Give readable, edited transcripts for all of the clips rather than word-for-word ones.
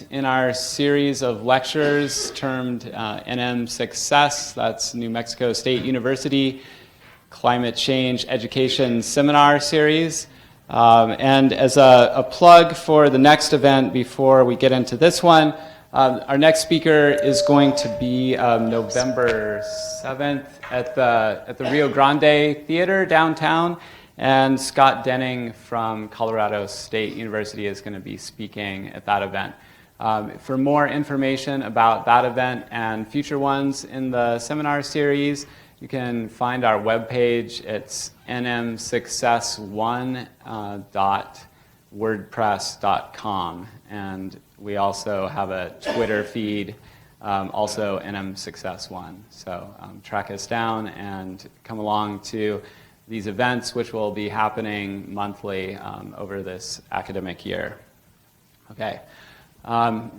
event in our series of lectures termed NMSUCCESS. That's New Mexico State University Climate Change Education Seminar Series. And as a plug for the next event before we get into this one, our next speaker is going to be November 7th at the Rio Grande Theater downtown. And Scott Denning from Colorado State University is going to be speaking at that event. For more information about that event and future ones in the seminar series, you can find our webpage. It's nmsuccess1.wordpress.com. And we also have a Twitter feed, also NMSuccess1. So track us down and come along to these events, which will be happening monthly over this academic year. Okay,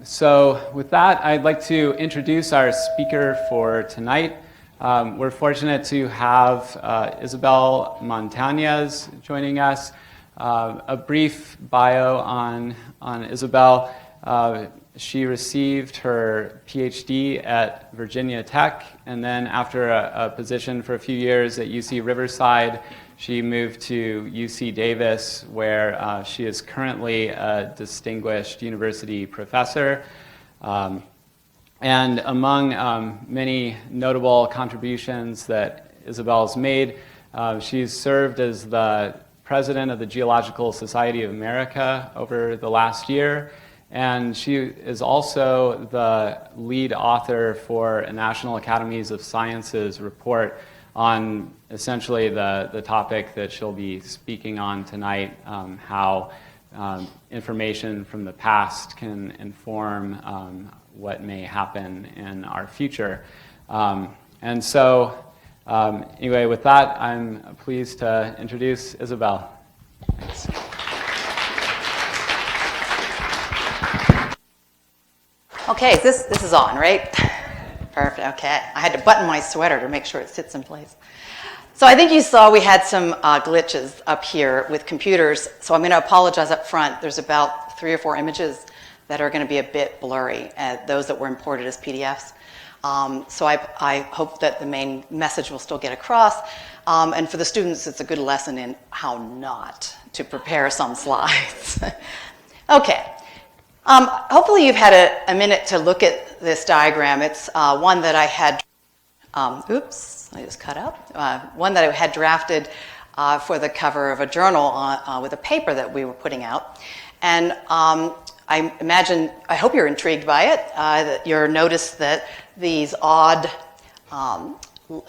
so with that, I'd like to introduce our speaker for tonight. We're fortunate to have Isabel Montanez joining us. A brief bio on Isabel. She received her PhD at Virginia Tech, and then after a position for a few years at UC Riverside, she moved to UC Davis, where she is currently a distinguished university professor. And among many notable contributions that Isabel's made, she's served as the president of the Geological Society of America over the last year. And she is also the lead author for a National Academies of Sciences report on essentially the topic that she'll be speaking on tonight, how information from the past can inform what may happen in our future. And so, anyway, with that, I'm pleased to introduce Isabel. Thanks. Okay, this is on, right? Perfect, okay. I had to button my sweater to make sure it sits in place. So I think you saw we had some glitches up here with computers, so I'm going to apologize up front. There's about 3 or 4 images that are going to be a bit blurry, those that were imported as PDFs. So I hope that the main message will still get across. And for the students, it's a good lesson in how not to prepare some slides. Okay. Hopefully you've had a minute to look at this diagram. It's one that I had, oops, I just cut out. One that I had drafted for the cover of a journal with a paper that we were putting out. And I hope you're intrigued by it. That you'll notice that these odd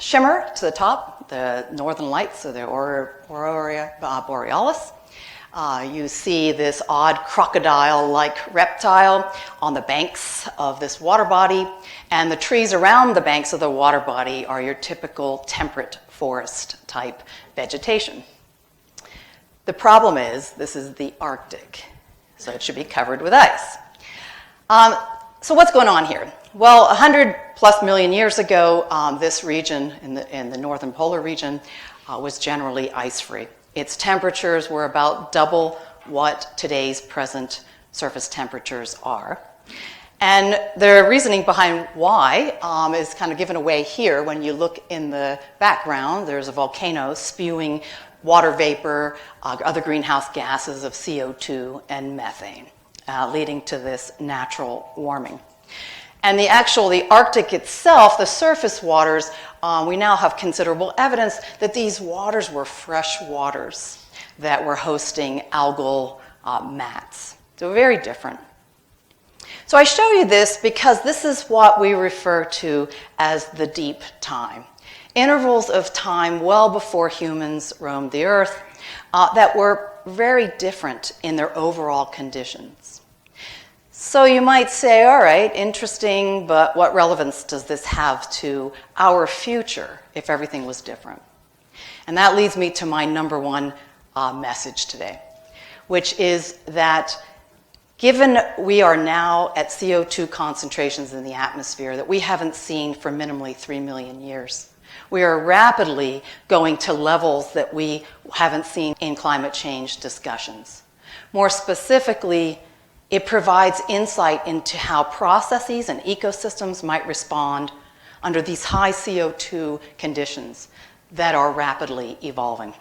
shimmer to the top, the northern lights, so the Aurora Borealis. You see this odd crocodile-like reptile on the banks of this water body, and the trees around the banks of the water body are your typical temperate forest-type vegetation. The problem is, this is the Arctic, so it should be covered with ice. So what's going on here? Well, 100+ million years ago, this region, in the northern polar region, was generally ice-free. Its temperatures were about double what today's present surface temperatures are. And the reasoning behind why is kind of given away here. When you look in the background, there's a volcano spewing water vapor, other greenhouse gases of CO2 and methane, leading to this natural warming. And the Arctic itself, the surface waters, we now have considerable evidence that these waters were fresh waters that were hosting algal mats. So very different. So I show you this because this is what we refer to as the deep time. Intervals of time well before humans roamed the earth that were very different in their overall conditions. So you might say, all right, interesting, but what relevance does this have to our future if everything was different? And that leads me to my number one message today, which is that given we are now at CO2 concentrations in the atmosphere that we haven't seen for minimally 3 million years, we are rapidly going to levels that we haven't seen in climate change discussions. More specifically, It provides insight into how processes and ecosystems might respond under these high CO2 conditions that are rapidly evolving.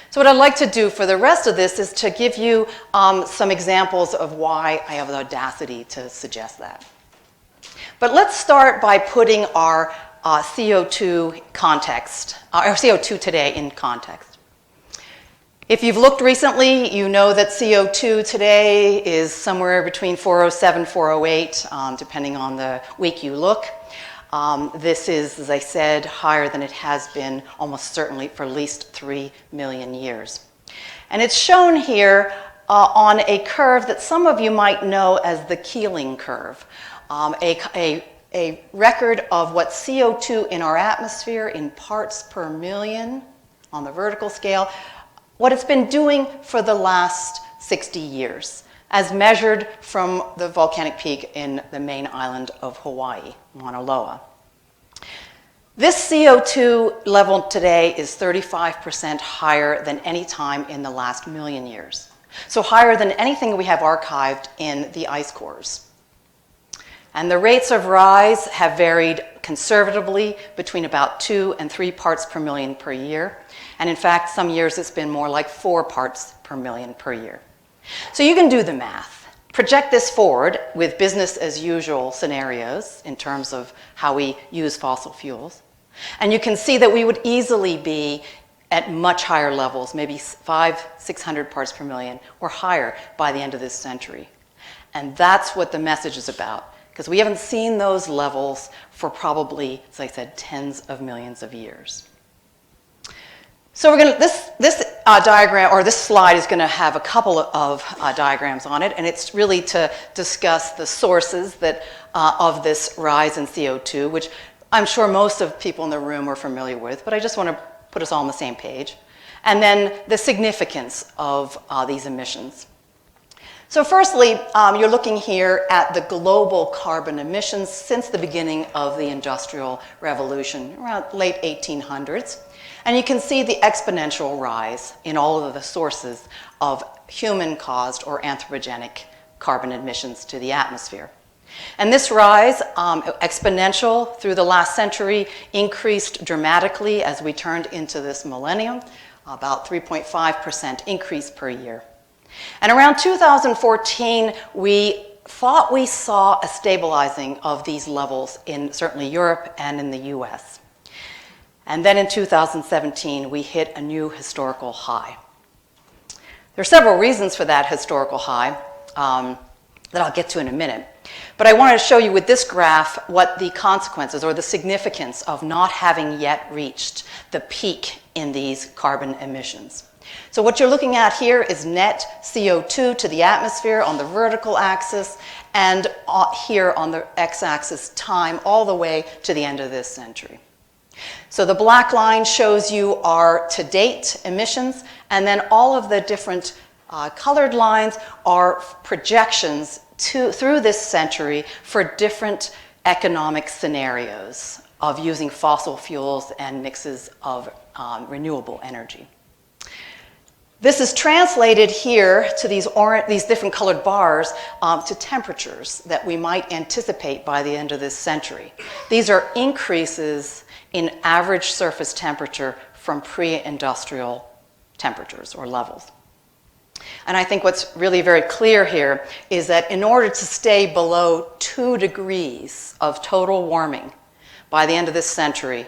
So what I'd like to do for the rest of this is to give you some examples of why I have the audacity to suggest that. But let's start by putting our CO2 context, or CO2 today in context. If you've looked recently, you know that CO2 today is somewhere between 407, 408, depending on the week you look. This is, as I said, higher than it has been almost certainly for at least 3 million years. And it's shown here on a curve that some of you might know as the Keeling curve, a record of what CO2 in our atmosphere in parts per million on the vertical scale, what it's been doing for the last 60 years, as measured from the volcanic peak in the main island of Hawaii, Mauna Loa. This CO2 level today is 35% higher than any time in the last million years. So higher than anything we have archived in the ice cores. And the rates of rise have varied conservatively between about 2 and 3 parts per million per year. And in fact, some years it's been more like 4 parts per million per year. So you can do the math. Project this forward with business as usual scenarios in terms of how we use fossil fuels. And you can see that we would easily be at much higher levels, maybe 500-600 parts per million or higher by the end of this century. And that's what the message is about, because we haven't seen those levels for probably, as I said, tens of millions of years. So we're going to, this diagram, or this slide is going to have a couple of diagrams on it, and it's really to discuss the sources that, of this rise in CO2, which I'm sure most of people in the room are familiar with, but I just want to put us all on the same page. And then the significance of these emissions. So firstly, you're looking here at the global carbon emissions since the beginning of the Industrial Revolution, around late 1800s. And you can see the exponential rise in all of the sources of human-caused or anthropogenic carbon emissions to the atmosphere. And this rise, exponential through the last century, increased dramatically as we turned into this millennium, about 3.5% increase per year. And around 2014, we thought we saw a stabilizing of these levels in certainly Europe and in the US. And then in 2017, we hit a new historical high. There are several reasons for that historical high that I'll get to in a minute. But I wanted to show you with this graph what the consequences or the significance of not having yet reached the peak in these carbon emissions. So what you're looking at here is net CO2 to the atmosphere on the vertical axis, and here on the x-axis time all the way to the end of this century. So the black line shows you our to-date emissions, and then all of the different colored lines are projections through this century for different economic scenarios of using fossil fuels and mixes of renewable energy. This is translated here to these different colored bars to temperatures that we might anticipate by the end of this century. These are increases in average surface temperature from pre-industrial temperatures or levels. And I think what's really very clear here is that in order to stay below 2 degrees of total warming by the end of this century,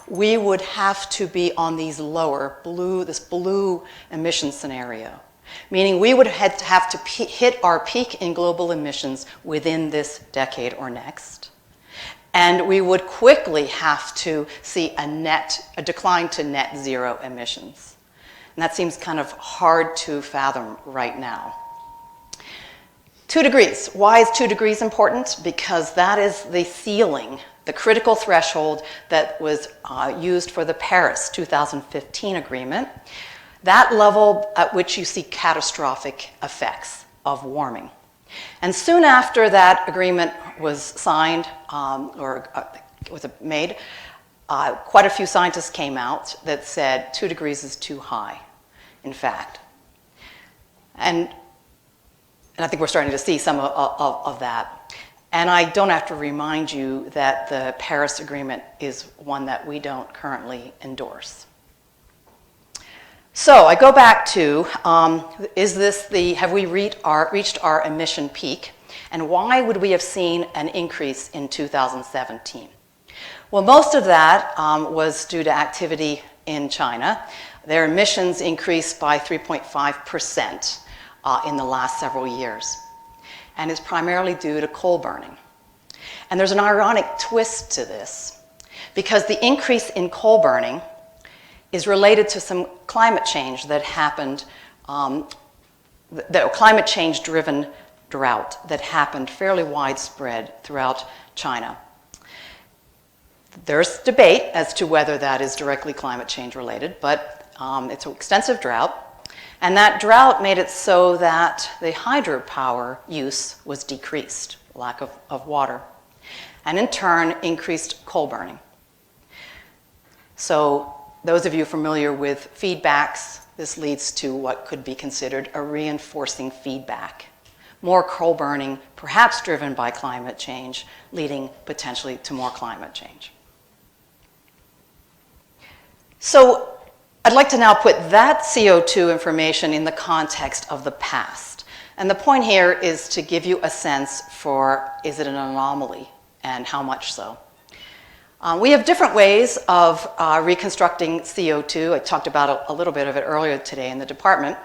we would have to be on these lower this blue emission scenario, meaning we would have to hit our peak in global emissions within this decade or next. And we would quickly have to see a decline to net zero emissions. And that seems kind of hard to fathom right now. 2 degrees. Why is 2 degrees important? Because that is the ceiling, the critical threshold that was used for the Paris 2015 agreement, that level at which you see catastrophic effects of warming. And soon after that agreement was signed was made, quite a few scientists came out that said 2 degrees is too high, in fact. And And I think we're starting to see some of that. And I don't have to remind you that the Paris Agreement is one that we don't currently endorse. So I go back to, have we reached our emission peak? And why would we have seen an increase in 2017? Well, most of that was due to activity in China. Their emissions increased by 3.5% in the last several years. And it's primarily due to coal burning. And there's an ironic twist to this, because the increase in coal burning is related to some climate change that happened, the climate change-driven drought that happened fairly widespread throughout China. There's debate as to whether that is directly climate change related, but it's an extensive drought. And that drought made it so that the hydropower use was decreased, lack of water, and in turn increased coal burning. So those of you familiar with feedbacks, this leads to what could be considered a reinforcing feedback. More coal burning, perhaps driven by climate change, leading potentially to more climate change. So I'd like to now put that CO2 information in the context of the past. And the point here is to give you a sense for, is it an anomaly, and how much so? We have different ways of reconstructing CO2. I talked about a little bit of it earlier today in the department.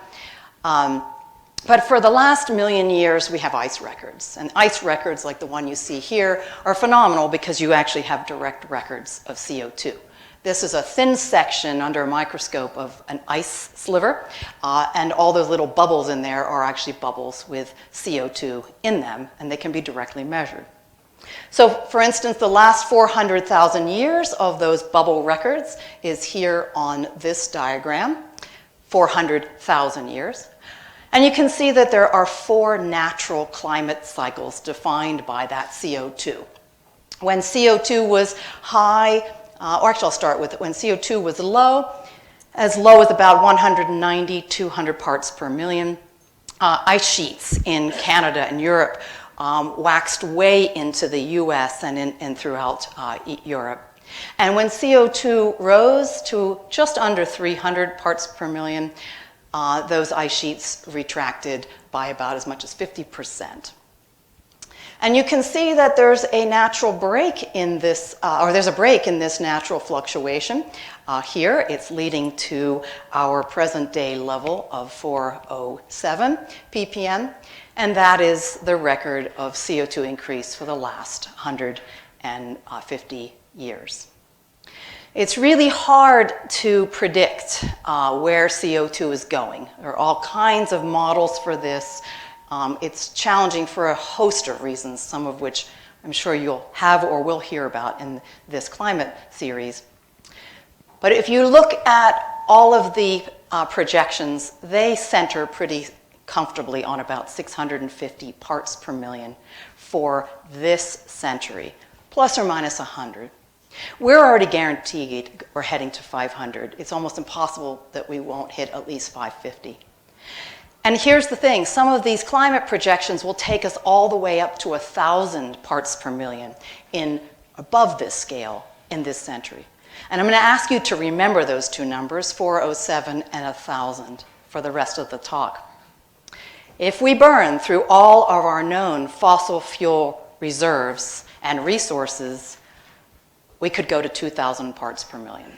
But for the last million years, we have ice records. And ice records, like the one you see here, are phenomenal because you actually have direct records of CO2. This is a thin section under a microscope of an ice sliver, and all those little bubbles in there are actually bubbles with CO2 in them, and they can be directly measured. So, for instance, the last 400,000 years of those bubble records is here on this diagram, 400,000 years. And you can see that there are 4 natural climate cycles defined by that CO2. When CO2 was high, or actually I'll start with it, when CO2 was low as about 190, 200 parts per million, ice sheets in Canada and Europe waxed way into the US and throughout Europe. And when CO2 rose to just under 300 parts per million, those ice sheets retracted by about as much as 50%. And you can see that there's a natural break in this, there's a break in this natural fluctuation. Here, it's leading to our present day level of 407 ppm, and that is the record of CO2 increase for the last 150 years. It's really hard to predict where CO2 is going. There are all kinds of models for this. It's challenging for a host of reasons, some of which I'm sure you'll have or will hear about in this climate series. But if you look at all of the projections, they center pretty comfortably on about 650 parts per million for this century, plus or minus 100. We're already guaranteed we're heading to 500. It's almost impossible that we won't hit at least 550. And here's the thing, some of these climate projections will take us all the way up to 1,000 parts per million above this scale in this century. And I'm going to ask you to remember those two numbers, 407 and 1,000, for the rest of the talk. If we burn through all of our known fossil fuel reserves and resources, we could go to 2,000 parts per million.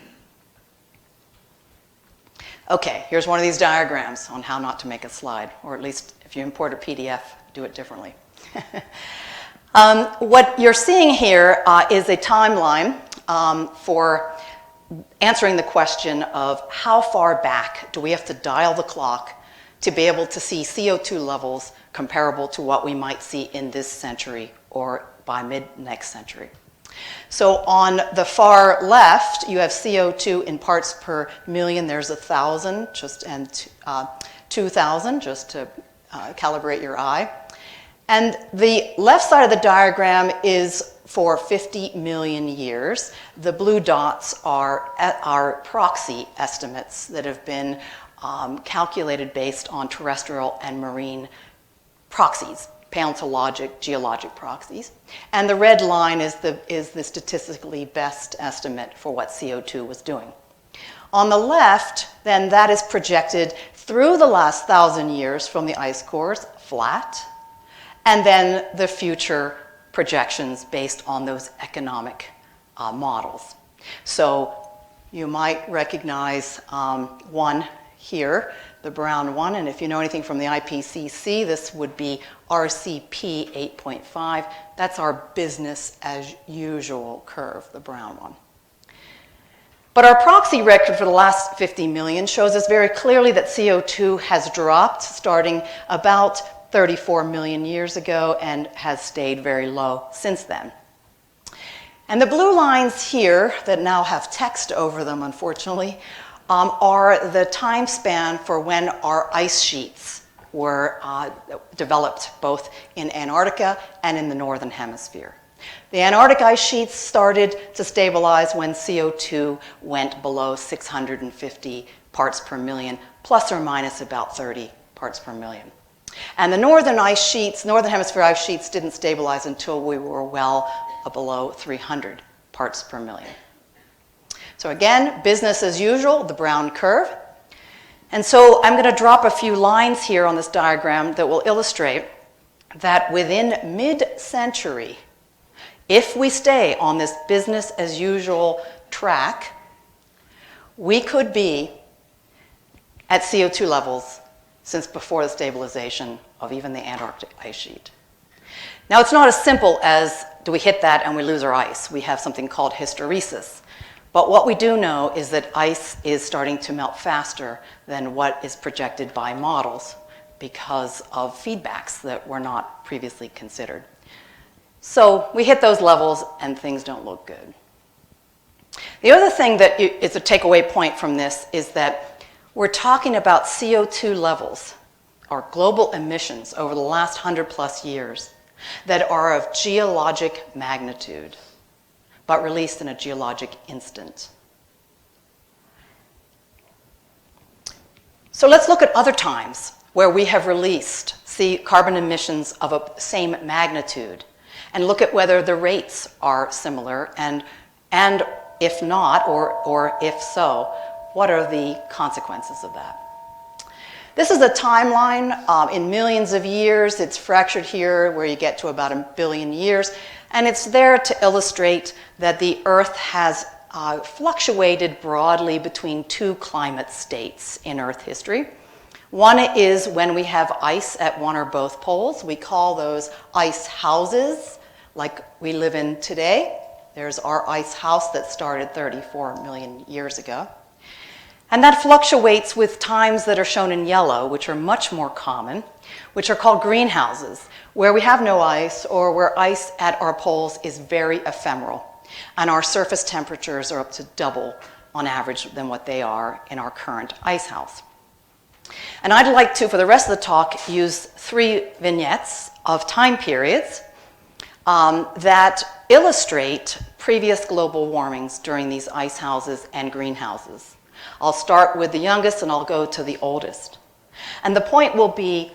Okay, here's one of these diagrams on how not to make a slide, or at least if you import a PDF, do it differently. What you're seeing here is a timeline for answering the question of how far back do we have to dial the clock to be able to see CO2 levels comparable to what we might see in this century or by mid-next century. So on the far left, you have CO2 in parts per million. There's 1,000 and 2,000, just to calibrate your eye. And the left side of the diagram is for 50 million years. The blue dots are proxy estimates that have been calculated based on terrestrial and marine proxies, paleontologic, geologic proxies. And the red line is the statistically best estimate for what CO2 was doing. On the left, then, that is projected through the last 1,000 years from the ice cores, flat, and then the future projections based on those economic models. So you might recognize one here, the brown one, and if you know anything from the IPCC, this would be RCP 8.5. That's our business as usual curve, the brown one. But our proxy record for the last 50 million shows us very clearly that CO2 has dropped starting about 34 million years ago and has stayed very low since then. And the blue lines here that now have text over them, unfortunately, are the time span for when our ice sheets were developed both in Antarctica and in the northern hemisphere. The Antarctic ice sheets started to stabilize when CO2 went below 650 parts per million, plus or minus about 30 parts per million. And the northern hemisphere ice sheets didn't stabilize until we were well below 300 parts per million. So again, business as usual, the brown curve. And so I'm going to drop a few lines here on this diagram that will illustrate that within mid-century, if we stay on this business as usual track, we could be at CO2 levels since before the stabilization of even the Antarctic ice sheet. Now, it's not as simple as do we hit that and we lose our ice. We have something called hysteresis. But what we do know is that ice is starting to melt faster than what is projected by models because of feedbacks that were not previously considered. So we hit those levels and things don't look good. The other thing that is a takeaway point from this is that we're talking about CO2 levels, or global emissions over the last 100 plus years that are of geologic magnitude, but released in a geologic instant. So let's look at other times where we have released carbon emissions of a same magnitude and look at whether the rates are similar, and if not, or if so, what are the consequences of that? This is a timeline in millions of years. It's fractured here where you get to about 1 billion years, and it's there to illustrate that the Earth has fluctuated broadly between two climate states in Earth history. One is when we have ice at one or both poles. We call those ice houses, like we live in today. There's our ice house that started 34 million years ago. And that fluctuates with times that are shown in yellow, which are much more common, which are called greenhouses, where we have no ice or where ice at our poles is very ephemeral. And our surface temperatures are up to double on average than what they are in our current ice house. And I'd like to, for the rest of the talk, use 3 vignettes of time periods that illustrate previous global warmings during these ice houses and greenhouses. I'll start with the youngest and I'll go to the oldest. And the point will be,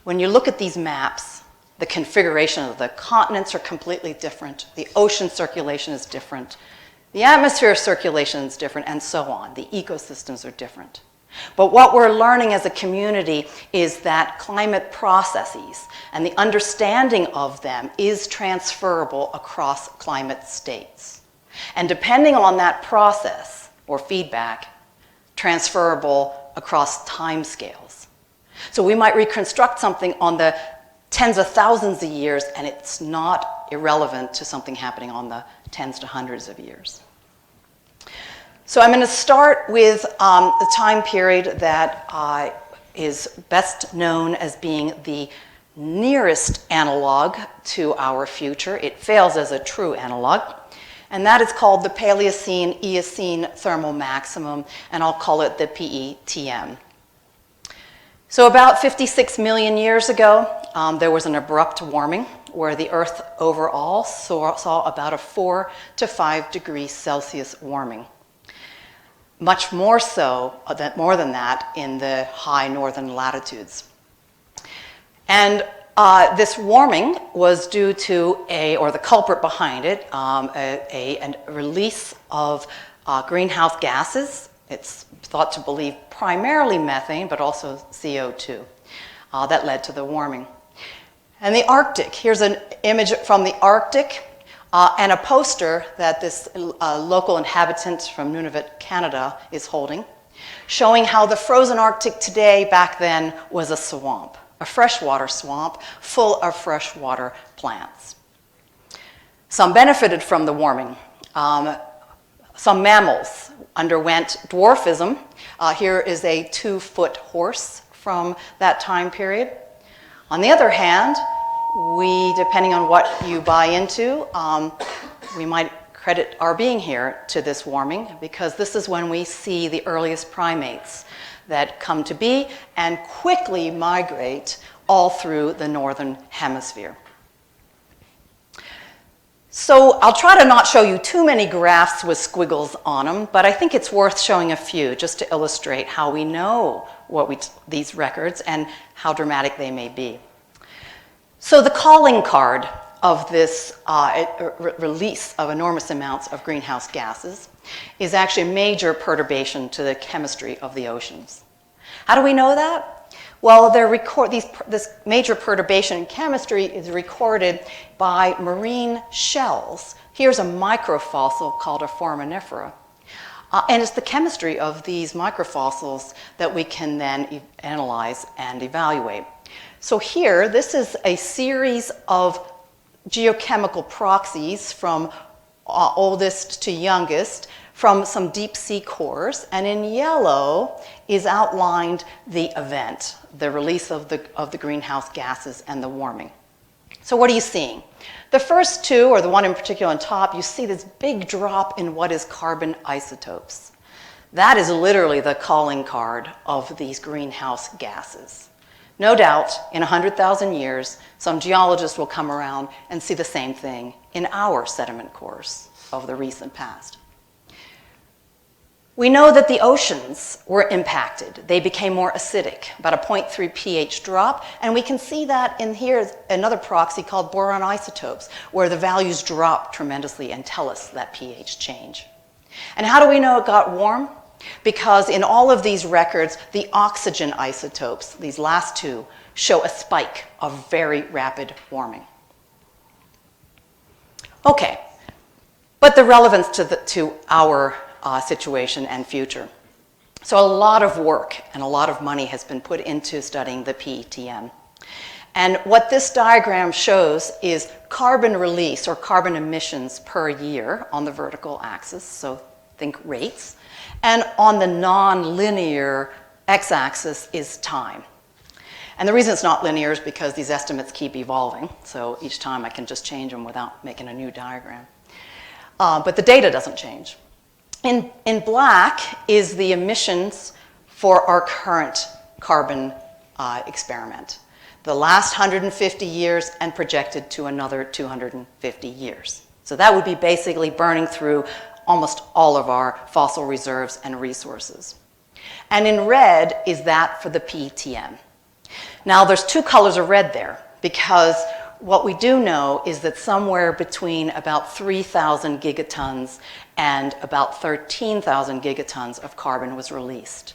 when you look at these maps, the configuration of the continents are completely different, the ocean circulation is different, the atmosphere circulation is different, and so on. The ecosystems are different. But what we're learning as a community is that climate processes and the understanding of them is transferable across climate states. And depending on that process or feedback, transferable across time scales. So we might reconstruct something on the tens of thousands of years, and it's not irrelevant to something happening on the tens to hundreds of years. So I'm going to start with the time period that is best known as being the nearest analog to our future. It fails as a true analog. And that is called the Paleocene Eocene thermal maximum, and I'll call it the PETM. So about 56 million years ago, there was an abrupt warming where the Earth overall saw about a 4 to 5 degrees Celsius warming. Much more so, more than that, in the high northern latitudes. And This warming was due to or the culprit behind it, a release of greenhouse gases. It's thought to believe primarily methane, but also CO2 that led to the warming. And the Arctic, here's an image from the Arctic and a poster that this local inhabitant from Nunavut, Canada is holding, showing how the frozen Arctic today, back then, was a swamp, a freshwater swamp full of freshwater plants. Some benefited from the warming. Some mammals underwent dwarfism. Here is a 2-foot horse from that time period. On the other hand, depending on what you buy into, we might credit our being here to this warming, because this is when we see the earliest primates that come to be and quickly migrate all through the northern hemisphere. So I'll try to not show you too many graphs with squiggles on them, but I think it's worth showing a few just to illustrate how we know these records and how dramatic they may be. So the calling card of this release of enormous amounts of greenhouse gases is actually a major perturbation to the chemistry of the oceans. How do we know that? Well, this major perturbation in chemistry is recorded by marine shells. Here's a microfossil called a foraminifera. And it's the chemistry of these microfossils that we can then analyze and evaluate. So here, this is a series of geochemical proxies from oldest to youngest from some deep sea cores, and in yellow is outlined the event, the release of the greenhouse gases and the warming. So what are you seeing? The first two, or the one in particular on top, you see this big drop in what is carbon isotopes. That is literally the calling card of these greenhouse gases. No doubt, in 100,000 years, some geologists will come around and see the same thing in our sediment cores of the recent past. We know that the oceans were impacted. They became more acidic, about a 0.3 pH drop, and we can see that in here another proxy called boron isotopes, where the values drop tremendously and tell us that pH change. And how do we know it got warm? Because in all of these records, the oxygen isotopes, these last two, show a spike of very rapid warming. Okay, but the relevance to our situation and future. So a lot of work and a lot of money has been put into studying the PETM. And what this diagram shows is carbon release or carbon emissions per year on the vertical axis, so think rates. And on the non-linear x-axis is time. And the reason it's not linear is because these estimates keep evolving. So each time I can just change them without making a new diagram. But the data doesn't change. In black is the emissions for our current carbon experiment. The last 150 years and projected to another 250 years. So that would be basically burning through almost all of our fossil reserves and resources. And in red is that for the PETM. Now there's two colors of red there, because what we do know is that somewhere between about 3,000 gigatons and about 13,000 gigatons of carbon was released.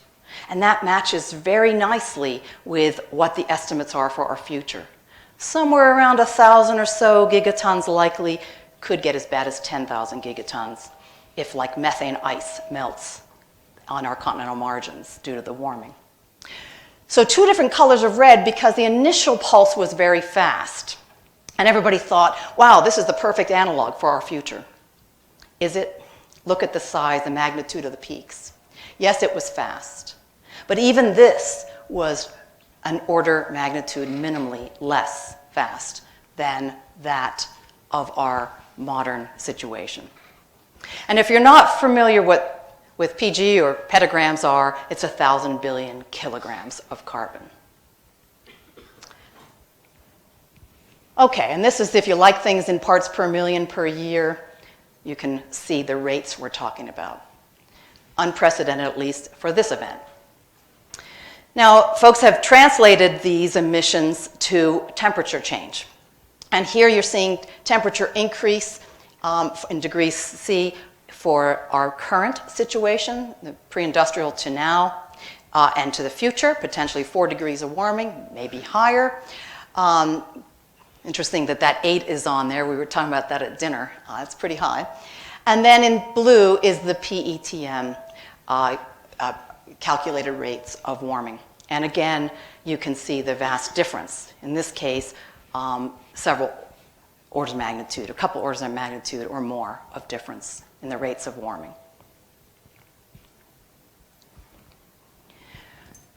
And that matches very nicely with what the estimates are for our future. Somewhere around 1,000 or so gigatons likely, could get as bad as 10,000 gigatons if, like, methane ice melts on our continental margins due to the warming. So two different colors of red because the initial pulse was very fast. And everybody thought, wow, this is the perfect analog for our future. Is it? Look at the size, the magnitude of the peaks. Yes, it was fast. But even this was an order magnitude minimally less fast than that of our modern situation. And if you're not familiar with PG or petagrams are, it's 1,000 billion kilograms of carbon. Okay, and this is if you like things in parts per million per year, you can see the rates we're talking about. Unprecedented, at least, for this event. Now, folks have translated these emissions to temperature change. And here you're seeing temperature increase in degrees C for our current situation, the pre-industrial to now, and to the future, potentially 4 degrees of warming, maybe higher. Interesting that that 8 is on there. We were talking about that at dinner. It's pretty high. And then in blue is the PETM, calculated rates of warming. And again, you can see the vast difference. In this case, several orders of magnitude, a couple orders of magnitude or more of difference in the rates of warming.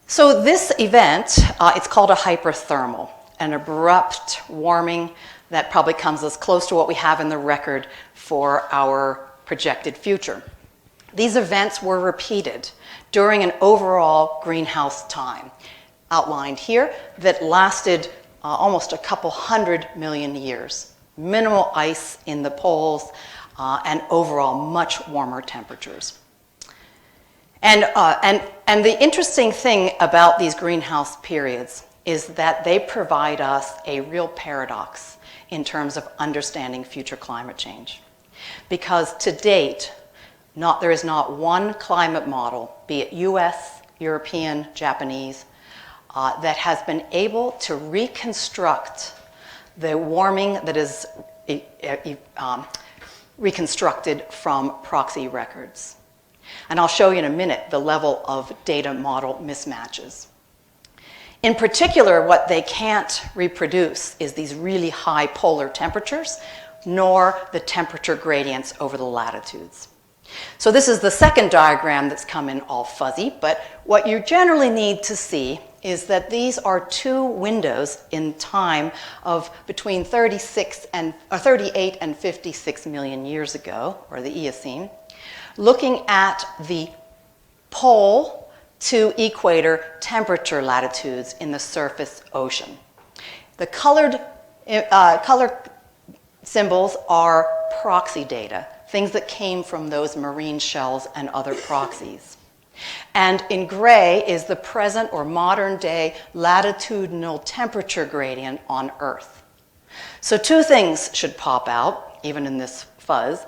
So this event, it's called a hyperthermal, an abrupt warming that probably comes as close to what we have in the record for our projected future. These events were repeated during an overall greenhouse time, outlined here, that lasted almost a couple 100 million years. Minimal ice in the poles, and overall much warmer temperatures. And the interesting thing about these greenhouse periods is that they provide us a real paradox in terms of understanding future climate change. Because to date, there is not one climate model, be it US, European, Japanese, that has been able to reconstruct the warming that is reconstructed from proxy records. And I'll show you in a minute the level of data model mismatches. In particular, what they can't reproduce is these really high polar temperatures, nor the temperature gradients over the latitudes. So this is the second diagram that's come in all fuzzy, but what you generally need to see is that these are 2 windows in time of between 38 and 56 million years ago, or the Eocene, looking at the pole to equator temperature latitudes in the surface ocean. The colored symbols are proxy data, things that came from those marine shells and other proxies. And in gray is the present or modern day latitudinal temperature gradient on Earth. So 2 things should pop out, even in this fuzz,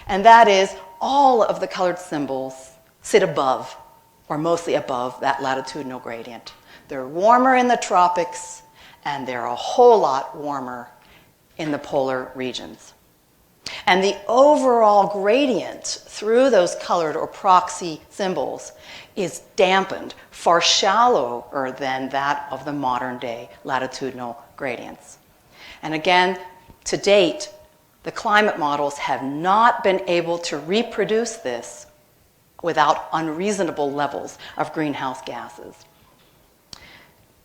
and that is all of the colored symbols sit above, or mostly above, that latitudinal gradient. They're warmer in the tropics, and they're a whole lot warmer in the polar regions. And the overall gradient through those colored or proxy symbols is dampened, far shallower than that of the modern day latitudinal gradients. And again, to date, the climate models have not been able to reproduce this without unreasonable levels of greenhouse gases.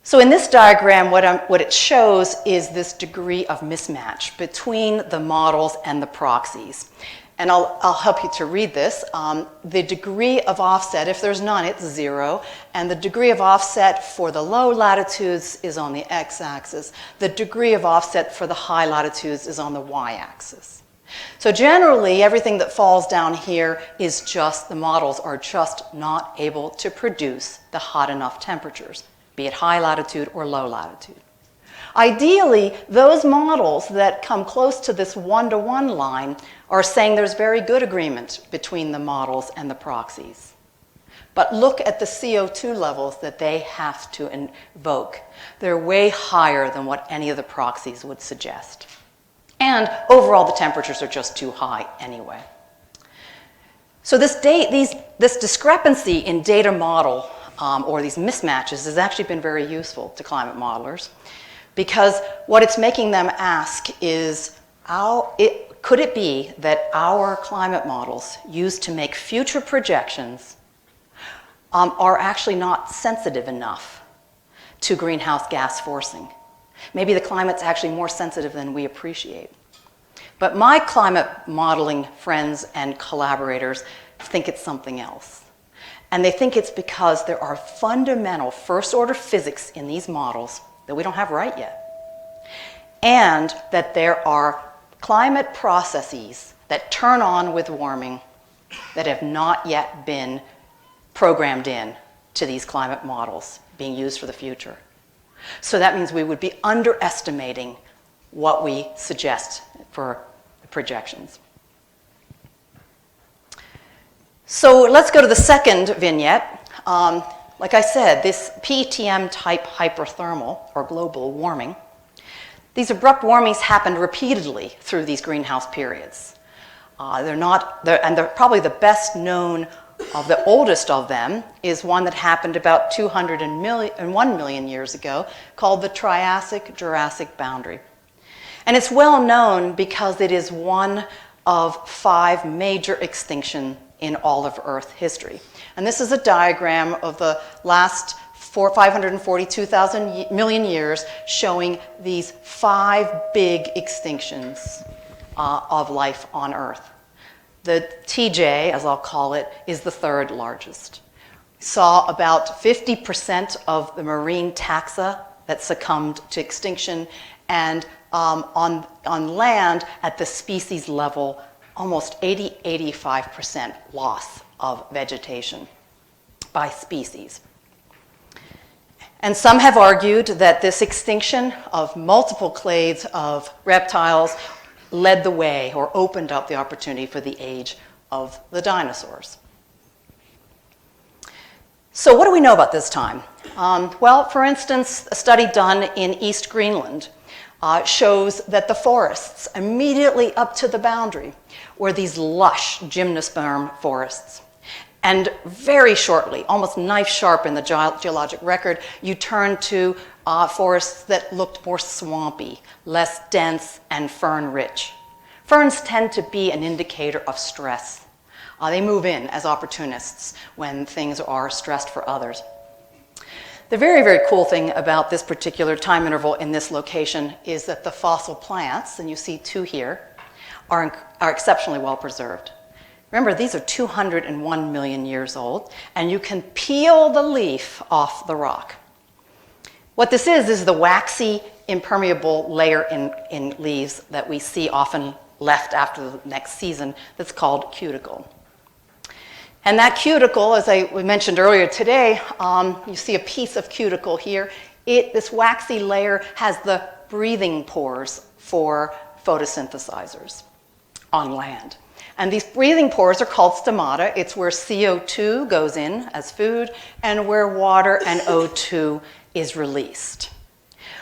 So in this diagram, what it shows is this degree of mismatch between the models and the proxies. And I'll help you to read this. The degree of offset, if there's none, it's 0. And the degree of offset for the low latitudes is on the x-axis. The degree of offset for the high latitudes is on the y-axis. So generally, everything that falls down here is just, the models are just not able to produce the hot enough temperatures, be it high latitude or low latitude. Ideally, those models that come close to this 1-to-1 line are saying there's very good agreement between the models and the proxies. But look at the CO2 levels that they have to invoke. They're way higher than what any of the proxies would suggest. And overall, the temperatures are just too high anyway. So this discrepancy in data model, or these mismatches, has actually been very useful to climate modelers, because what it's making them ask is, could it be that our climate models used to make future projections are actually not sensitive enough to greenhouse gas forcing? Maybe the climate's actually more sensitive than we appreciate. But my climate modeling friends and collaborators think it's something else. And they think it's because there are fundamental first-order physics in these models that we don't have right yet. And that there are climate processes that turn on with warming that have not yet been programmed in to these climate models being used for the future. So that means we would be underestimating what we suggest for the projections. So let's go to the second vignette. Like I said, this PTM-type hyperthermal, or global warming, these abrupt warmings happened repeatedly through these greenhouse periods. They're probably the best known of the oldest of them is one that happened about 201 million years ago, called the Triassic-Jurassic boundary. And it's well known because it is one of 5 major extinctions in all of Earth history. And this is a diagram of the last 542,000 million years showing these 5 big extinctions of life on Earth. The TJ, as I'll call it, is the 3rd largest. We saw about 50% of the marine taxa that succumbed to extinction, and on land, at the species level, almost 85% loss of vegetation by species. And some have argued that this extinction of multiple clades of reptiles led the way or opened up the opportunity for the age of the dinosaurs. So what do we know about this time? Well, for instance, a study done in East Greenland shows that the forests immediately up to the boundary were these lush gymnosperm forests. And very shortly, almost knife sharp in the geologic record, you turn to forests that looked more swampy, less dense, and fern-rich. Ferns tend to be an indicator of stress. They move in as opportunists when things are stressed for others. The very, very cool thing about this particular time interval in this location is that the fossil plants, and you see 2 here, are exceptionally well preserved. Remember, these are 201 million years old, and you can peel the leaf off the rock. What this is the waxy, impermeable layer in leaves that we see often left after the next season that's called cuticle. And that cuticle, as we mentioned earlier today, you see a piece of cuticle here. This waxy layer has the breathing pores for photosynthesizers on land. And these breathing pores are called stomata. It's where CO2 goes in as food and where water and O2 is released.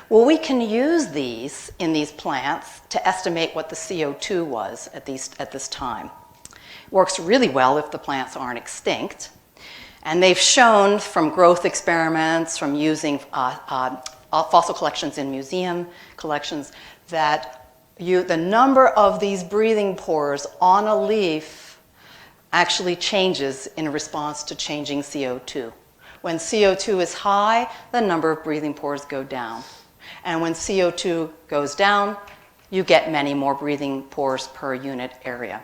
Well, we can use these in these plants to estimate what the CO2 was at this time. It works really well if the plants aren't extinct. And they've shown from growth experiments, from using fossil collections in museum collections, that the number of these breathing pores on a leaf actually changes in response to changing CO2. When CO2 is high, the number of breathing pores go down. And when CO2 goes down, you get many more breathing pores per unit area.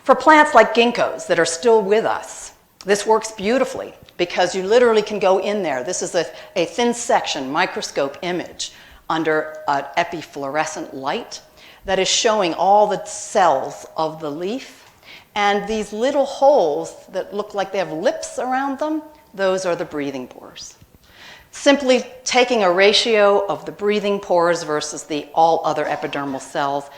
For plants like ginkgos that are still with us, this works beautifully because you literally can go in there. This is a thin section, microscope image under an epifluorescent light that is showing all the cells of the leaf. And these little holes that look like they have lips around them, those are the breathing pores. Simply taking a ratio of the breathing pores versus the all other epidermal cells,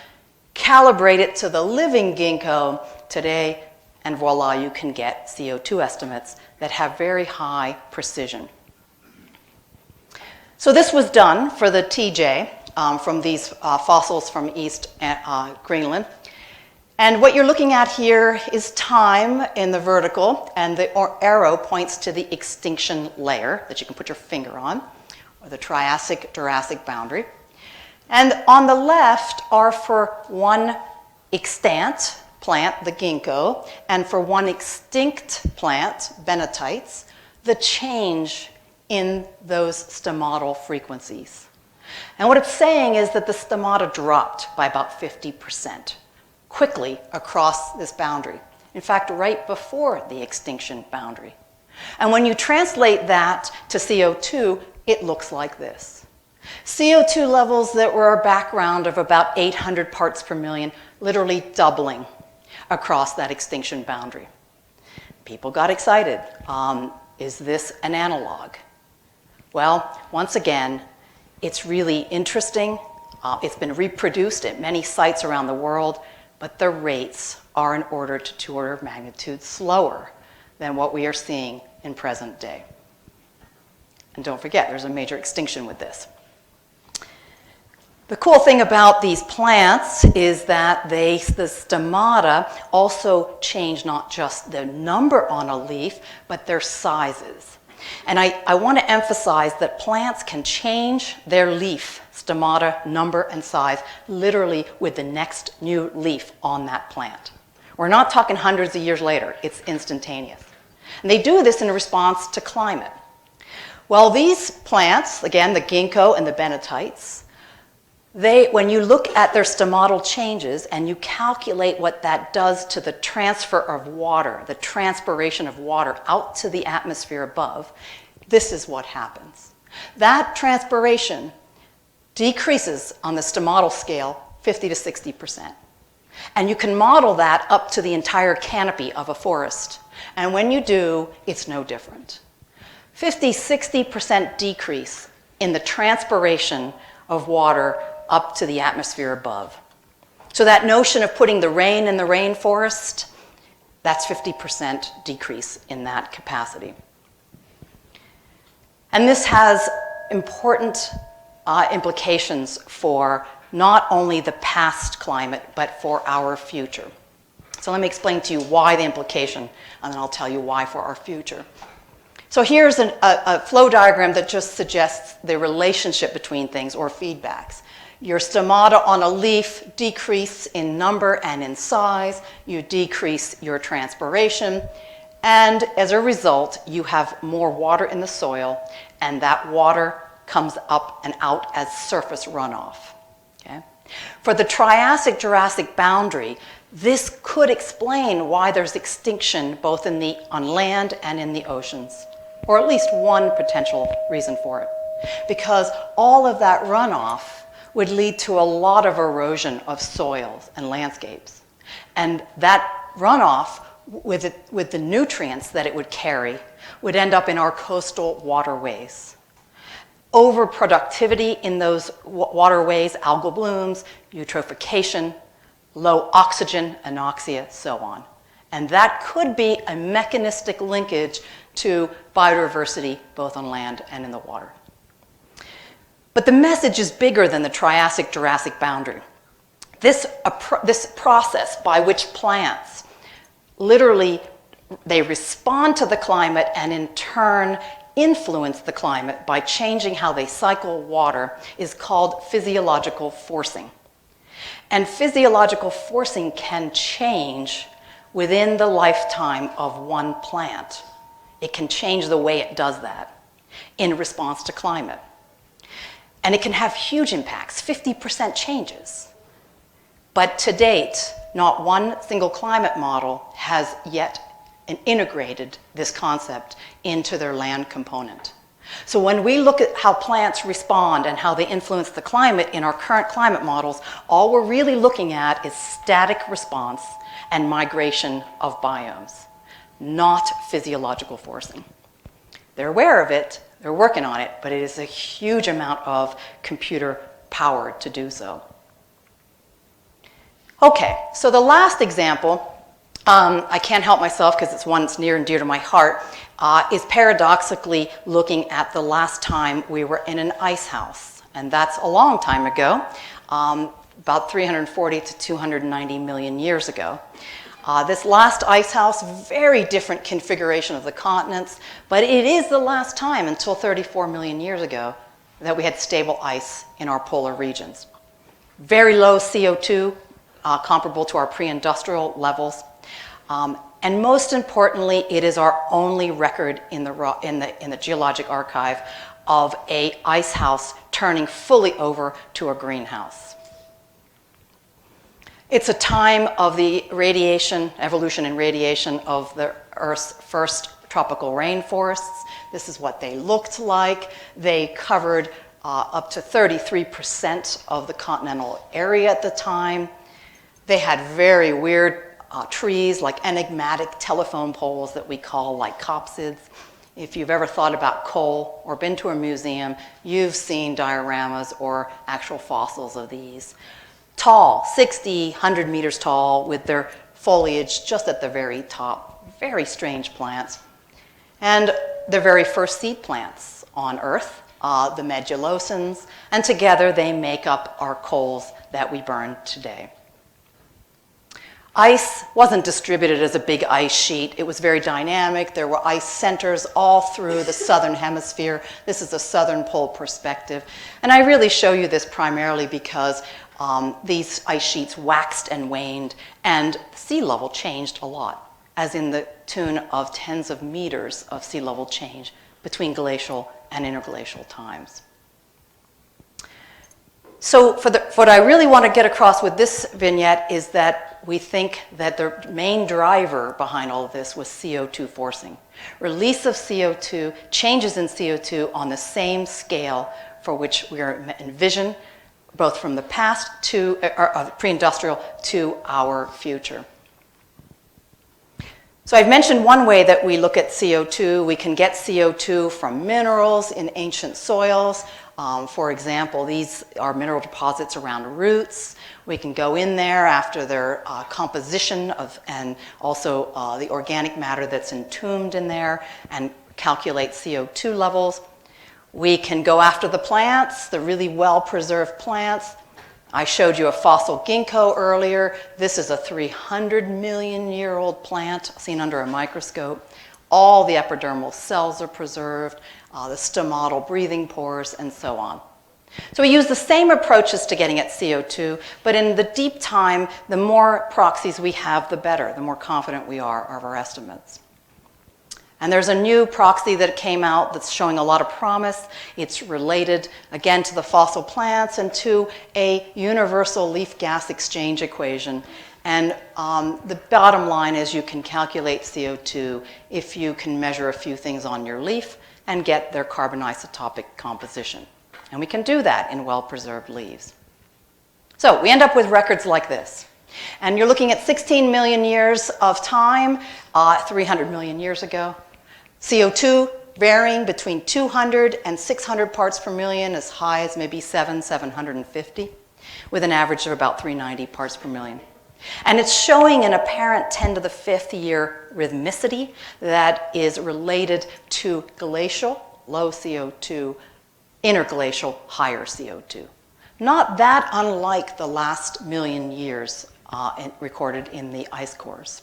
calibrate it to the living ginkgo today, and voila, you can get CO2 estimates that have very high precision. So this was done for the TJ from these fossils from East Greenland. And what you're looking at here is time in the vertical, and the arrow points to the extinction layer that you can put your finger on, or the Triassic-Jurassic boundary. And on the left are for one extant plant, the ginkgo, and for one extinct plant, Benetites, the change in those stomatal frequencies. And what it's saying is that the stomata dropped by about 50%. Quickly across this boundary. In fact, right before the extinction boundary. And when you translate that to CO2, it looks like this. CO2 levels that were a background of about 800 parts per million, literally doubling across that extinction boundary. People got excited. is this an analog? Well, once again, it's really interesting. It's been reproduced at many sites around the world, but the rates are an order to 2 orders of magnitude slower than what we are seeing in present day. And don't forget, there's a major extinction with this. The cool thing about these plants is that the stomata also change not just the number on a leaf, but their sizes. And I want to emphasize that plants can change their leaf stomata, number, and size literally with the next new leaf on that plant. We're not talking hundreds of years later. It's instantaneous. And they do this in response to climate. Well, these plants, again, the ginkgo and the benetites, when you look at their stomatal changes and you calculate what that does to the transfer of water, the transpiration of water out to the atmosphere above, this is what happens. That transpiration decreases on the stomatal scale 50 to 60%. And you can model that up to the entire canopy of a forest. And when you do, it's no different. 50-60% decrease in the transpiration of water up to the atmosphere above. So that notion of putting the rain in the rainforest, that's 50% decrease in that capacity. And this has important implications for not only the past climate, but for our future. So let me explain to you why the implication, and then I'll tell you why for our future. So here's a flow diagram that just suggests the relationship between things, or feedbacks. Your stomata on a leaf decrease in number and in size. You decrease your transpiration. And as a result, you have more water in the soil, and that water comes up and out as surface runoff. Okay? For the Triassic-Jurassic boundary, this could explain why there's extinction both on land and in the oceans, or at least one potential reason for it. Because all of that runoff would lead to a lot of erosion of soils and landscapes. And that runoff, with the nutrients that it would carry, would end up in our coastal waterways. Overproductivity in those waterways, algal blooms, eutrophication, low oxygen, anoxia, so on. And that could be a mechanistic linkage to biodiversity both on land and in the water. But the message is bigger than the Triassic-Jurassic boundary. This process by which plants literally, they respond to the climate and in turn influence the climate by changing how they cycle water is called physiological forcing. And physiological forcing can change within the lifetime of one plant. It can change the way it does that in response to climate. And it can have huge impacts, 50% changes. But to date, not one single climate model has yet integrated this concept into their land component. So when we look at how plants respond and how they influence the climate in our current climate models, all we're really looking at is static response and migration of biomes, not physiological forcing. They're aware of it, they're working on it, but it is a huge amount of computer power to do so. Okay, so the last example, I can't help myself because it's one that's near and dear to my heart, is paradoxically looking at the last time we were in an ice house. And that's a long time ago, about 340 to 290 million years ago. This last ice house, very different configuration of the continents, but it is the last time until 34 million years ago that we had stable ice in our polar regions. Very low CO2, comparable to our pre-industrial levels. And most importantly, it is our only record in the geologic archive of an ice house turning fully over to a greenhouse. It's a time of the radiation, evolution and radiation of the Earth's first tropical rainforests. This is what they looked like. They covered up to 33% of the continental area at the time. They had very weird trees like enigmatic telephone poles that we call lycopsids. If you've ever thought about coal or been to a museum, you've seen dioramas or actual fossils of these. Tall, 60, 100 meters tall, with their foliage just at the very top. Very strange plants. And the very first seed plants on Earth, the Medullosins, and together they make up our coals that we burn today. Ice wasn't distributed as a big ice sheet. It was very dynamic. There were ice centers all through the southern hemisphere. This is a southern pole perspective. And I really show you this primarily because these ice sheets waxed and waned, and sea level changed a lot, as in the tune of tens of meters of sea level change between glacial and interglacial times. So what I really want to get across with this vignette is that we think that the main driver behind all of this was CO2 forcing. Release of CO2, changes in CO2 on the same scale for which we envision, both from the past to pre-industrial to our future. So I've mentioned one way that we look at CO2. We can get CO2 from minerals in ancient soils. For example, these are mineral deposits around roots. We can go in there after their composition and also the organic matter that's entombed in there and calculate CO2 levels. We can go after the plants, the really well-preserved plants. I showed you a fossil ginkgo earlier. This is a 300-million-year-old plant seen under a microscope. All the epidermal cells are preserved, the stomatal breathing pores, and so on. So we use the same approaches to getting at CO2, but in the deep time, the more proxies we have, the better, the more confident we are of our estimates. And there's a new proxy that came out that's showing a lot of promise. It's related, again, to the fossil plants and to a universal leaf gas exchange equation. And the bottom line is you can calculate CO2 if you can measure a few things on your leaf and get their carbon isotopic composition. And we can do that in well-preserved leaves. So we end up with records like this. And you're looking at 16 million years of time, 300 million years ago. CO2 varying between 200 and 600 parts per million, as high as maybe 750, with an average of about 390 parts per million. And it's showing an apparent 10 to the 5th year rhythmicity that is related to glacial, low CO2, interglacial, higher CO2. Not that unlike the last million years recorded in the ice cores.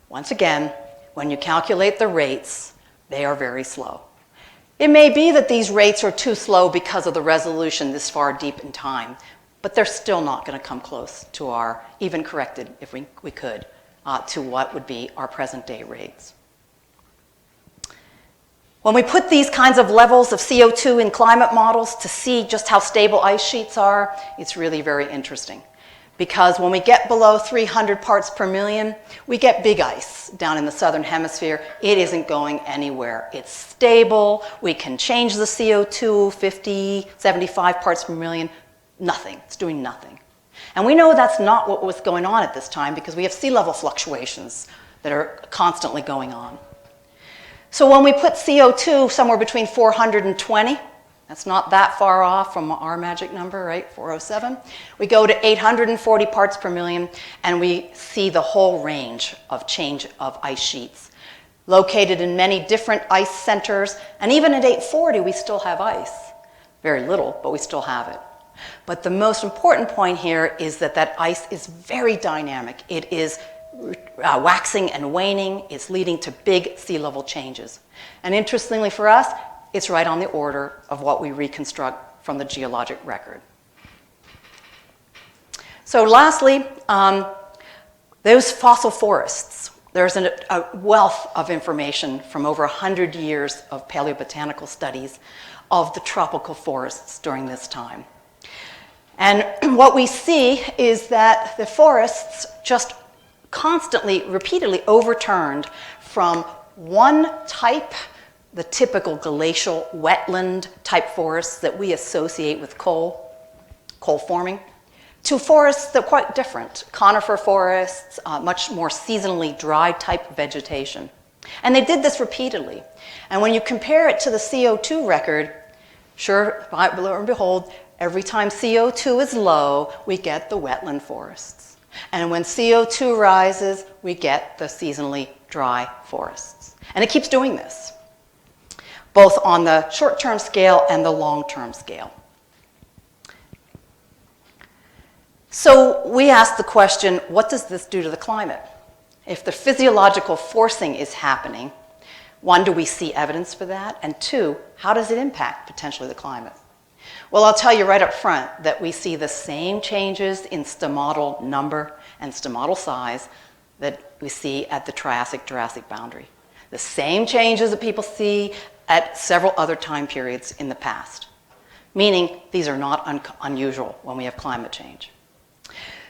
Once again, when you calculate the rates, they are very slow. It may be that these rates are too slow because of the resolution this far deep in time, but they're still not going to come close to our, even corrected if we could, to what would be our present day rates. When we put these kinds of levels of CO2 in climate models to see just how stable ice sheets are, it's really very interesting. Because when we get below 300 parts per million, we get big ice down in the southern hemisphere. It isn't going anywhere. It's stable. We can change the CO2, 50, 75 parts per million. Nothing. It's doing nothing. And we know that's not what was going on at this time because we have sea level fluctuations that are constantly going on. So when we put CO2 somewhere between 420, that's not that far off from our magic number, right, 407. We go to 840 parts per million, and we see the whole range of change of ice sheets, located in many different ice centers. And even at 840, we still have ice. Very little, but we still have it. But the most important point here is that that ice is very dynamic. It is waxing and waning. It's leading to big sea level changes. And interestingly for us, it's right on the order of what we reconstruct from the geologic record. So lastly, those fossil forests. There's a wealth of information from over 100 years of paleobotanical studies of the tropical forests during this time. And what we see is that the forests just constantly, repeatedly overturned from one type, the typical glacial wetland type forests that we associate with coal forming, to forests that are quite different, conifer forests, much more seasonally dry type vegetation. And they did this repeatedly. And when you compare it to the CO2 record, sure, lo and behold, every time CO2 is low, we get the wetland forests. And when CO2 rises, we get the seasonally dry forests. And it keeps doing this, both on the short-term scale and the long-term scale. So we ask the question, what does this do to the climate? If the physiological forcing is happening, one, do we see evidence for that? And two, how does it impact potentially the climate? Well, I'll tell you right up front that we see the same changes in stomatal number and stomatal size that we see at the Triassic-Jurassic boundary. The same changes that people see at several other time periods in the past, meaning these are not unusual when we have climate change.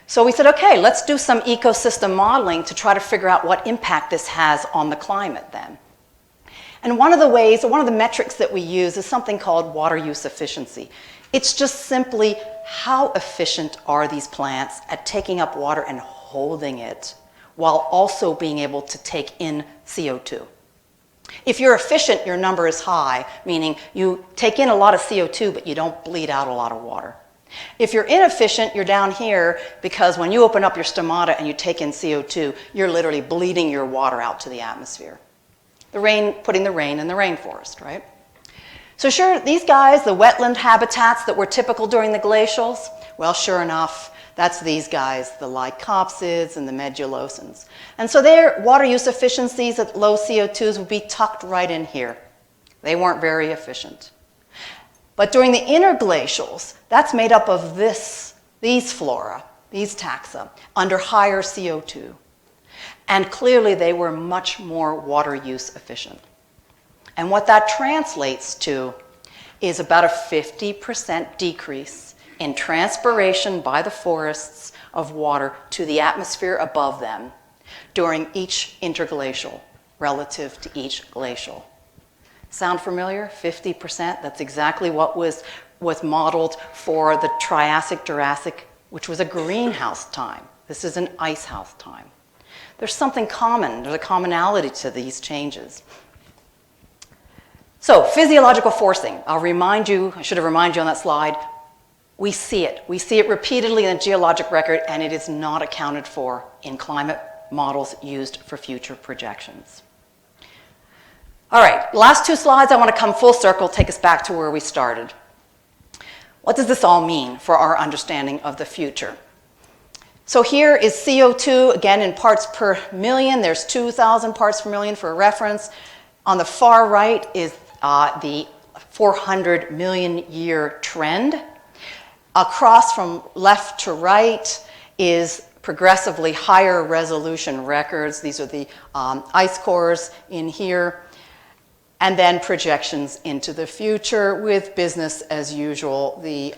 So we said, okay, let's do some ecosystem modeling to try to figure out what impact this has on the climate then. And one of the metrics that we use is something called water use efficiency. It's just simply how efficient are these plants at taking up water and holding it while also being able to take in CO2. If you're efficient, your number is high, meaning you take in a lot of CO2, but you don't bleed out a lot of water. If you're inefficient, you're down here because when you open up your stomata and you take in CO2, you're literally bleeding your water out to the atmosphere. Putting the rain in the rainforest, right? So sure, these guys, the wetland habitats that were typical during the glacials, well, sure enough, that's these guys, the Lycopsids and the Medulosans. And so their water use efficiencies at low CO2s would be tucked right in here. They weren't very efficient. But during the interglacials, that's made up of these flora, these taxa, under higher CO2. And clearly they were much more water use efficient. And what that translates to is about a 50% decrease in transpiration by the forests of water to the atmosphere above them during each interglacial relative to each glacial. Sound familiar? 50%, that's exactly what was modeled for the Triassic-Jurassic, which was a greenhouse time. This is an icehouse time. There's something common, there's a commonality to these changes. So, physiological forcing. I should have reminded you on that slide, we see it. We see it repeatedly in the geologic record, and it is not accounted for in climate models used for future projections. All right, last two slides, I want to come full circle, take us back to where we started. What does this all mean for our understanding of the future? So here is CO2, again in parts per million. There's 2,000 parts per million for a reference. On the far right is the 400 million year trend. Across from left to right is progressively higher resolution records. These are the ice cores in here. And then projections into the future with business as usual, the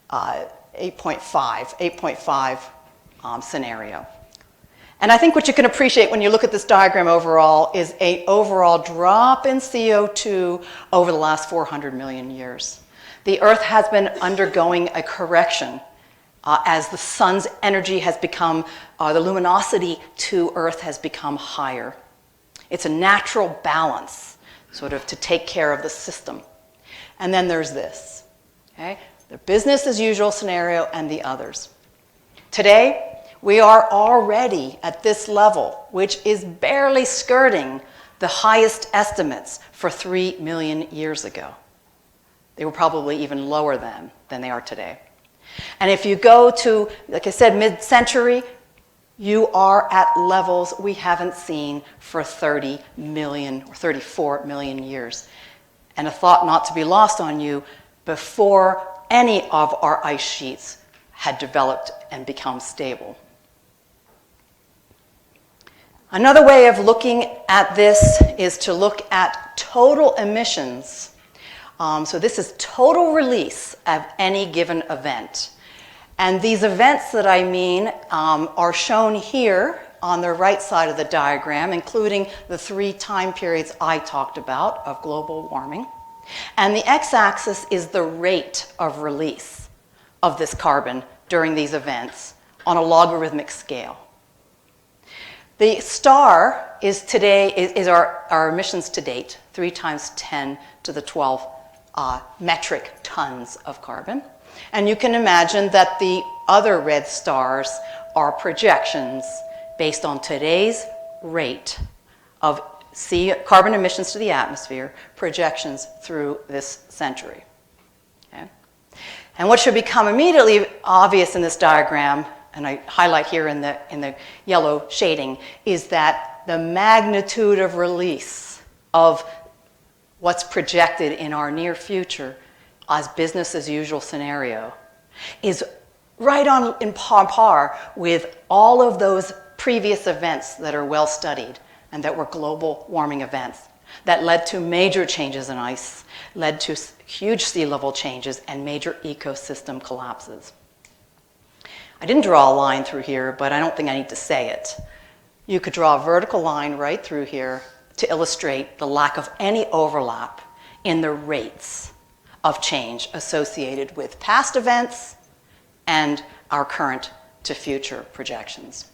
8.5 scenario. And I think what you can appreciate when you look at this diagram overall is an overall drop in CO2 over the last 400 million years. The Earth has been undergoing a correction as the sun's energy has become, the luminosity to Earth has become higher. It's a natural balance, sort of to take care of the system. And then there's this, okay? The business as usual scenario and the others. Today, we are already at this level, which is barely skirting the highest estimates for 3 million years ago. They were probably even lower than they are today. And if you go to, like I said, mid-century, you are at levels we haven't seen for 30 million or 34 million years. And a thought not to be lost on you, before any of our ice sheets had developed and become stable. Another way of looking at this is to look at total emissions. So this is total release of any given event. And these events that I mean are shown here on the right side of the diagram, including the 3 time periods I talked about of global warming. And the x-axis is the rate of release of this carbon during these events on a logarithmic scale. The star is today, is our emissions to date, 3 times 10 to the 12 metric tons of carbon. And you can imagine that the other red stars are projections based on today's rate of carbon emissions to the atmosphere, projections through this century. Okay? And what should become immediately obvious in this diagram, and I highlight here in the yellow shading, is that the magnitude of release of what's projected in our near future as business as usual scenario is right on in par with all of those previous events that are well studied and that were global warming events that led to major changes in ice, led to huge sea level changes and major ecosystem collapses. I didn't draw a line through here, but I don't think I need to say it. You could draw a vertical line right through here to illustrate the lack of any overlap in the rates of change associated with past events and our current to future projections.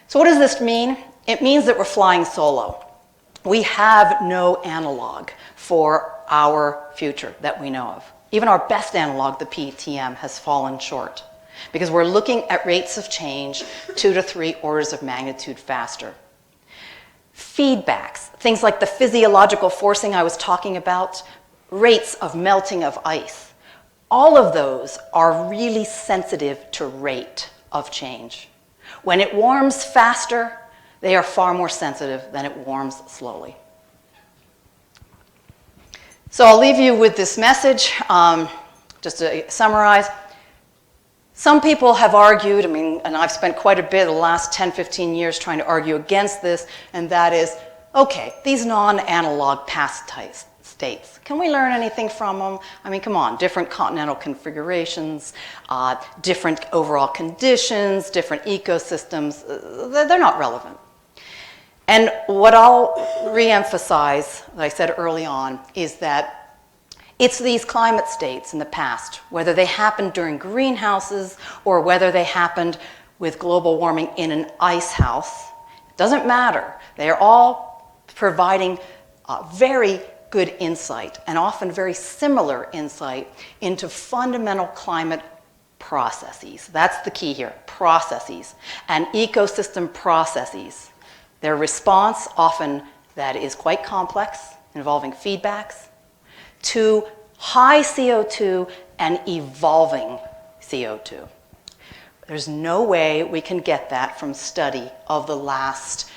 So what does this mean? It means that we're flying solo. We have no analog for our future that we know of. Even our best analog, the PTM, has fallen short because we're looking at rates of change 2 to 3 orders of magnitude faster. Feedbacks, things like the physiological forcing I was talking about, rates of melting of ice, all of those are really sensitive to rate of change. When it warms faster, they are far more sensitive than it warms slowly. So I'll leave you with this message, just to summarize. Some people have argued, and I've spent quite a bit of the last 10, 15 years trying to argue against this, and that is, okay, these non-analog past states, can we learn anything from them? Come on, different continental configurations, different overall conditions, different ecosystems, they're not relevant. And what I'll reemphasize, that I said early on, is that it's these climate states in the past, whether they happened during greenhouses or whether they happened with global warming in an ice house, it doesn't matter. They are all providing very good insight and often very similar insight into fundamental climate processes. That's the key here, processes and ecosystem processes. Their response, often that is quite complex, involving feedbacks, to high CO2 and evolving CO2. There's no way we can get that from study of the last,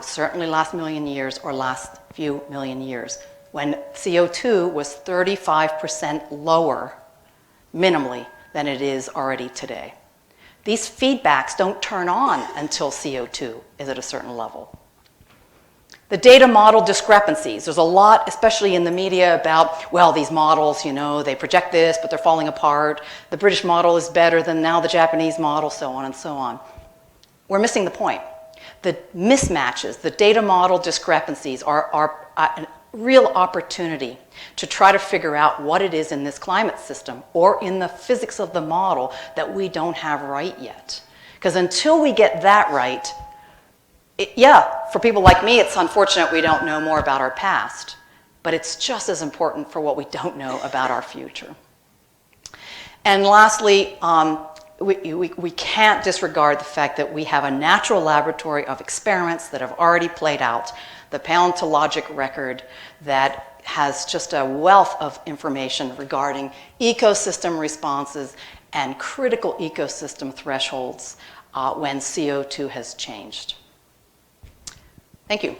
certainly last million years or last few million years, when CO2 was 35% lower, minimally, than it is already today. These feedbacks don't turn on until CO2 is at a certain level. The data model discrepancies. There's a lot, especially in the media, about, well, these models, they project this, but they're falling apart. The British model is better than now the Japanese model, so on and so on. We're missing the point. The mismatches, the data model discrepancies are a real opportunity to try to figure out what it is in this climate system or in the physics of the model that we don't have right yet. Because until we get that right, for people like me, it's unfortunate we don't know more about our past, but it's just as important for what we don't know about our future. And lastly, we can't disregard the fact that we have a natural laboratory of experiments that have already played out, the paleontologic record that has just a wealth of information regarding ecosystem responses and critical ecosystem thresholds when CO2 has changed. Thank you.